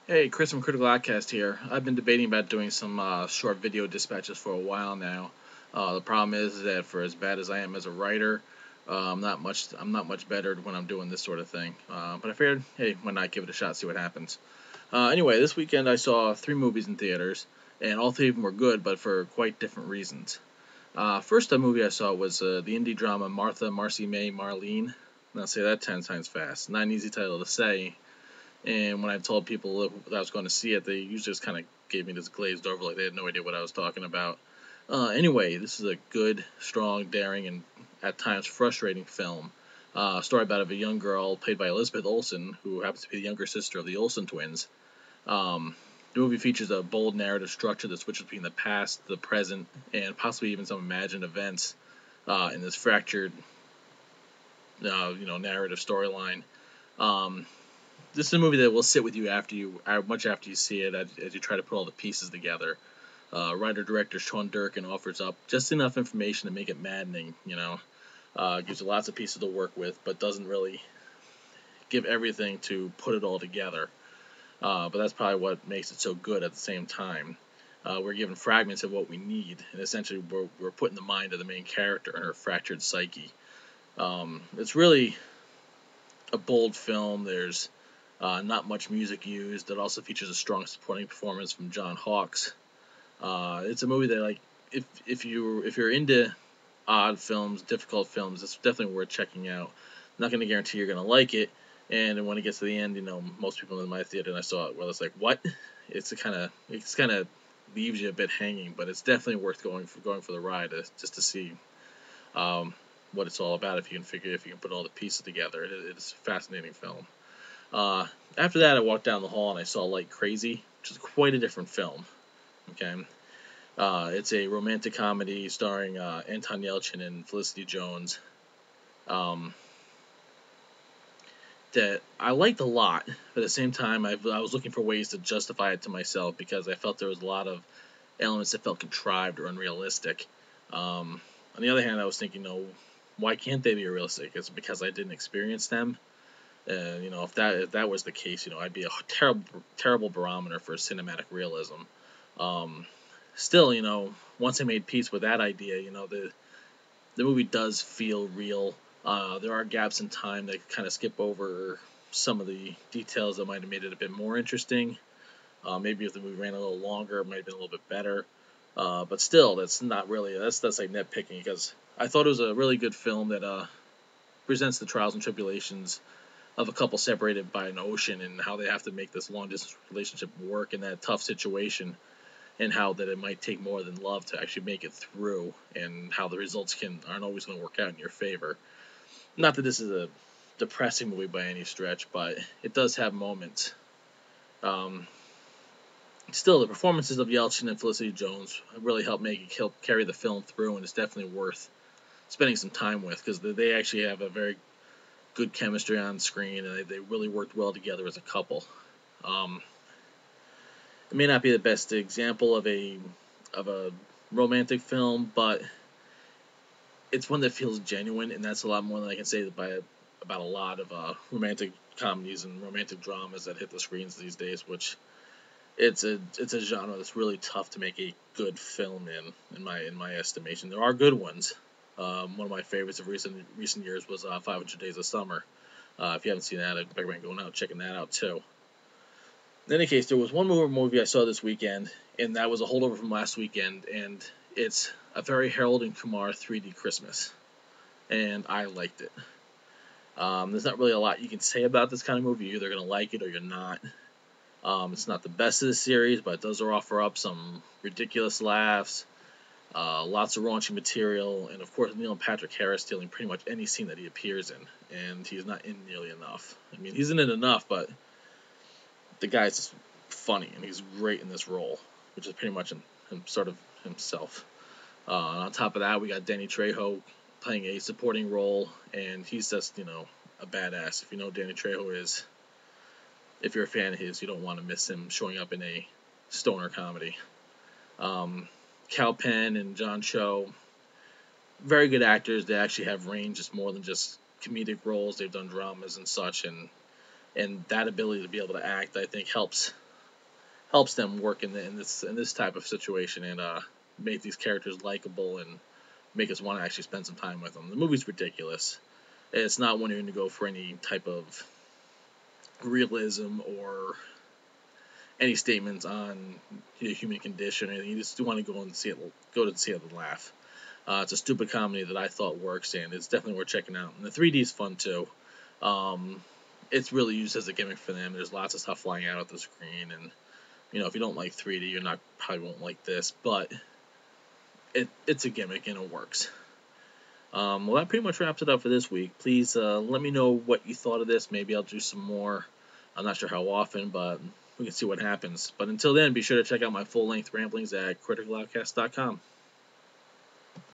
Hey, Chris from Critcast here. I've been debating about doing some short video dispatches for a while now. The problem is that for as bad as I am as a writer, I'm not much better when I'm doing this sort of thing. But I figured, hey, why not give it a shot, see what happens. Anyway, this weekend I saw three movies in theaters, and all three of them were good, but for quite different reasons. First, the movie I saw was the indie drama Martha, Marcy, May, Marlene. Now say that 10 times fast. Not an easy title to say, and when I told people that I was going to see it, they usually just kind of gave me this glazed over, like they had no idea what I was talking about. Anyway, this is a good, strong, daring, and at times frustrating film. A story about a young girl played by Elizabeth Olsen, who happens to be the younger sister of the Olsen twins. The movie features a bold narrative structure that switches between the past, the present, and possibly even some imagined events in this fractured, narrative storyline. Um, this is a movie that will sit with you much after you see it, as you try to put all the pieces together. Writer director Sean Durkin offers up just enough information to make it maddening. Gives you lots of pieces to work with, but doesn't really give everything to put it all together. But that's probably what makes it so good at the same time. We're given fragments of what we need, and essentially we're put in the mind of the main character and her fractured psyche. It's really a bold film. There's not much music used. It also features a strong supporting performance from John Hawkes. It's a movie that, like, if you're into odd films, difficult films, it's definitely worth checking out. I'm not going to guarantee you're going to like it. And when it gets to the end, most people in my theater and I saw it, well, it's like, what? It's kind of leaves you a bit hanging, but it's definitely worth going for the ride, just to see um, what it's all about. If you can put all the pieces together, it's a fascinating film. Uh, After that, I walked down the hall and I saw Like Crazy, which is quite a different film. Okay, it's a romantic comedy starring Anton Yelchin and Felicity Jones. Um, that I liked a lot, but at the same time, I was looking for ways to justify it to myself because I felt there was a lot of elements that felt contrived or unrealistic. On the other hand, I was thinking, why can't they be realistic? It's because I didn't experience them. If that was the case, I'd be a terrible barometer for cinematic realism. Um, Still, once I made peace with that idea, the movie does feel real. There are gaps in time that kind of skip over some of the details that might have made it a bit more interesting. Maybe if the movie ran a little longer, it might have been a little bit better. But still, that's like nitpicking because I thought it was a really good film that presents the trials and tribulations of a couple separated by an ocean and how they have to make this long distance relationship work in that tough situation, and how that it might take more than love to actually make it through, and how the results aren't always going to work out in your favor. Not that this is a depressing movie by any stretch, but it does have moments. Um, Still, the performances of Yelchin and Felicity Jones really help carry the film through, and it's definitely worth spending some time with because they actually have a very good chemistry on screen, and they really worked well together as a couple. Um, it may not be the best example of a romantic film, but it's one that feels genuine, and that's a lot more than I can say about a lot of romantic comedies and romantic dramas that hit the screens these days. Which it's a genre that's really tough to make a good film in my estimation. There are good ones. One of my favorites of recent years was 500 Days of Summer. If you haven't seen that, I'd recommend going out and checking that out too. In any case, there was one more movie I saw this weekend, and that was a holdover from last weekend, and it's a very Harold and Kumar 3D Christmas, and I liked it. There's not really a lot you can say about this kind of movie. You're either going to like it or you're not. It's not the best of the series, but it does offer up some ridiculous laughs, lots of raunchy material, and of course Neil Patrick Harris stealing pretty much any scene that he appears in, and he's not in nearly enough. I mean, he's in it enough, but the guy's just funny, and he's great in this role, which is pretty much sort of himself. On top of that, we got Danny Trejo playing a supporting role, and he's just, a badass. If you know who Danny Trejo is, if you're a fan of his, you don't want to miss him showing up in a stoner comedy. Um, Cal Penn and John Cho, very good actors. They actually have range. It's more than just comedic roles. They've done dramas and such, and that ability to be able to act, I think, helps helps them work in this type of situation and make these characters likable and make us want to actually spend some time with them. The movie's ridiculous. It's not one you're going to go for any type of realism or any statements on the human condition or anything. You just want to go and see it, go to see it and laugh. It's a stupid comedy that I thought works, and it's definitely worth checking out. And the 3D is fun too. Um, it's really used as a gimmick for them. There's lots of stuff flying out of the screen, and if you don't like 3D, you're not probably won't like this, but it's a gimmick and it works. Well, that pretty much wraps it up for this week. Please let me know what you thought of this. Maybe I'll do some more. I'm not sure how often, but we can see what happens. But until then, be sure to check out my full-length ramblings at criticaloutcast.com.